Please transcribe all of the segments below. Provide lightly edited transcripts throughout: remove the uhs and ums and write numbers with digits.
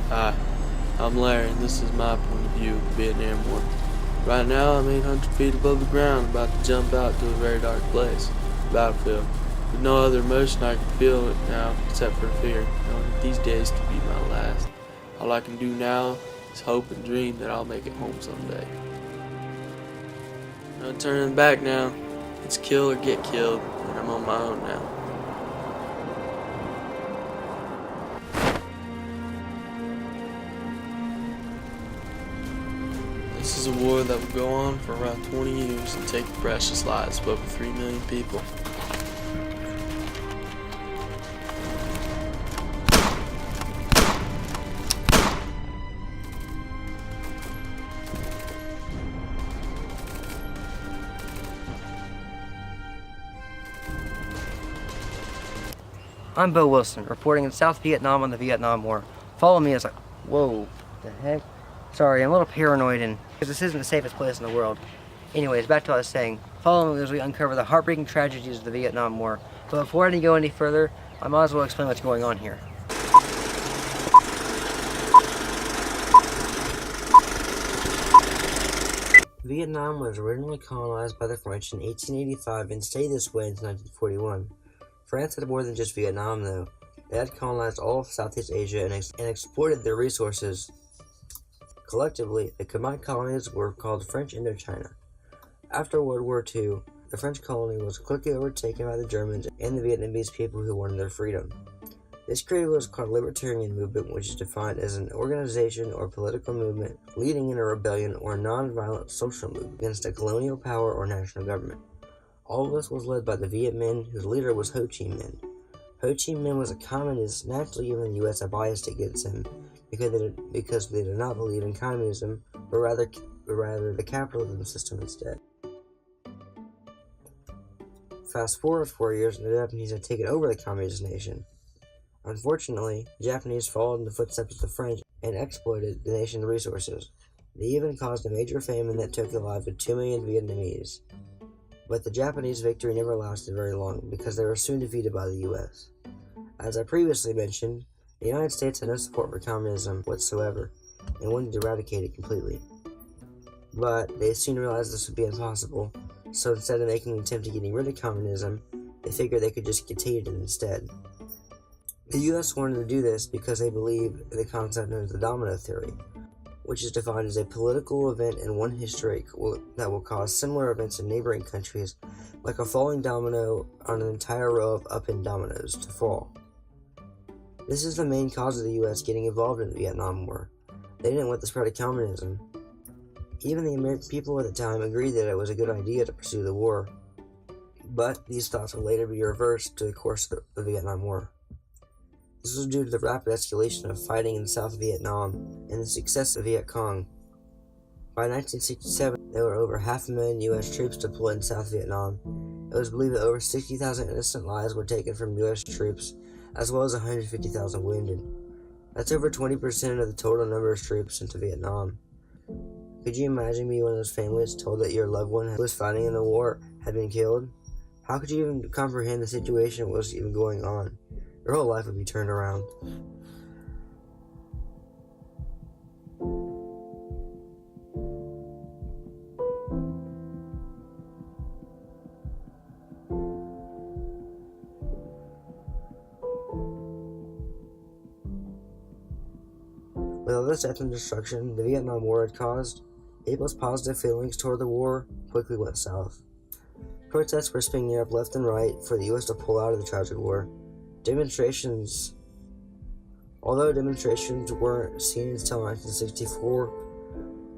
Hi, I'm Larry, and this is my point of view of the Vietnam War. Right now, I'm 800 feet above the ground, about to jump out to a very dark place, the battlefield. With no other emotion, I can feel it now, except for fear, knowing that these days could be my last. All I can do now is hope and dream that I'll make it home someday. No turning back now. It's kill or get killed, and I'm on my own now. This is a war that will go on for around 20 years and take the precious lives of over 3 million people. I'm Bo Wilson, reporting in South Vietnam on the Vietnam War. Follow me as I... Whoa, the heck? Sorry, I'm a little paranoid because this isn't the safest place in the world. Anyways, back to what I was saying. Follow me as we uncover the heartbreaking tragedies of the Vietnam War. But before I go any further, I might as well explain what's going on here. Vietnam was originally colonized by the French in 1885 and stayed this way until 1941. France had more than just Vietnam, though. They had colonized all of Southeast Asia and exploited their resources. Collectively, the combined colonies were called French Indochina. After World War II, the French colony was quickly overtaken by the Germans and the Vietnamese people who wanted their freedom. This created what was called a libertarian movement, which is defined as an organization or political movement leading in a rebellion or non-violent social movement against a colonial power or national government. All of this was led by the Viet Minh, whose leader was Ho Chi Minh. Ho Chi Minh was a communist, naturally giving the U.S. a bias against him because they did not believe in communism, but rather the capitalism system instead. Fast forward 4 years, and the Japanese had taken over the communist nation. Unfortunately, the Japanese followed in the footsteps of the French and exploited the nation's resources. They even caused a major famine that took the lives of 2 million Vietnamese. But the Japanese victory never lasted very long because they were soon defeated by the U.S. As I previously mentioned, the United States had no support for communism whatsoever and wanted to eradicate it completely. But they soon realized this would be impossible, so instead of making an attempt at getting rid of communism, they figured they could just continue it instead. The U.S. wanted to do this because they believe in the concept known as the domino theory, which is defined as a political event in one history that will cause similar events in neighboring countries, like a falling domino on an entire row of up-end dominoes to fall. This is the main cause of the U.S. getting involved in the Vietnam War. They didn't want the spread of communism. Even the American people at the time agreed that it was a good idea to pursue the war, but these thoughts would later be reversed to the course of the Vietnam War. This was due to the rapid escalation of fighting in South Vietnam and the success of Viet Cong. By 1967, there were over 500,000 U.S. troops deployed in South Vietnam. It was believed that over 60,000 innocent lives were taken from U.S. troops, as well as 150,000 wounded. That's over 20% of the total number of troops sent to Vietnam. Could you imagine being one of those families told that your loved one who was fighting in the war had been killed? How could you even comprehend the situation that was even going on? Your whole life would be turned around. With all this death and destruction the Vietnam War had caused, people's positive feelings toward the war quickly went south. Protests were springing up left and right for the U.S. to pull out of the tragic war. Although demonstrations weren't seen until 1964,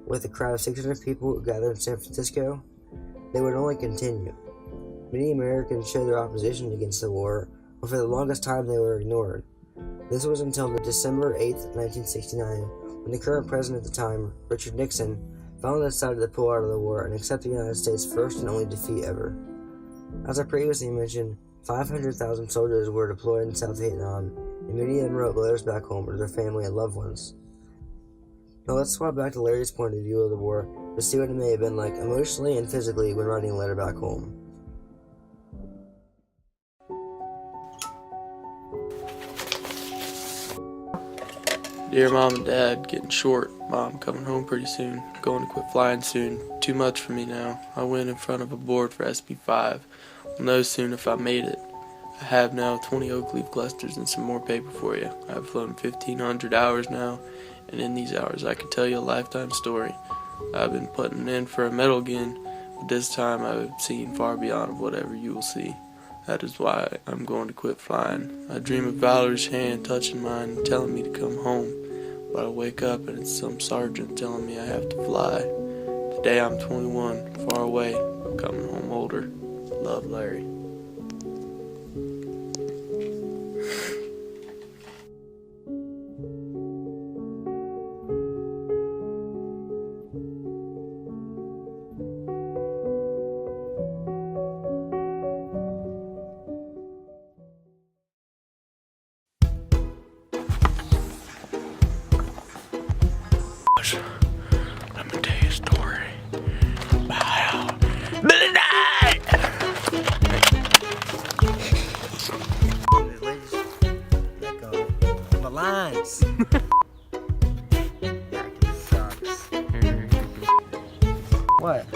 with a crowd of 600 people gathered in San Francisco, they would only continue. Many Americans showed their opposition against the war, but for the longest time they were ignored. This was until December 8, 1969, when the current president at the time, Richard Nixon, finally decided to pull out of the war and accept the United States' first and only defeat ever. As I previously mentioned, 500,000 soldiers were deployed in South Vietnam, and many of them wrote letters back home to their family and loved ones. Now let's swap back to Larry's point of view of the war to see what it may have been like emotionally and physically when writing a letter back home. Dear Mom and Dad, getting short. Mom coming home pretty soon. Going to quit flying soon. Too much for me now. I went in front of a board for SB5. Will know soon if I made it. I have now 20 oak leaf clusters and some more paper for you. I've flown 1,500 hours now, and in these hours I could tell you a lifetime story. I've been putting in for a medal again, but this time I've seen far beyond whatever you will see. That is why I'm going to quit flying. I dream of Valerie's hand touching mine and telling me to come home, but I wake up and it's some sergeant telling me I have to fly. Today I'm 21, far away, but coming home older. Love, Larry. Let me tell you a story about how Billy died. Ladies, let go. My lines. That sucks. What?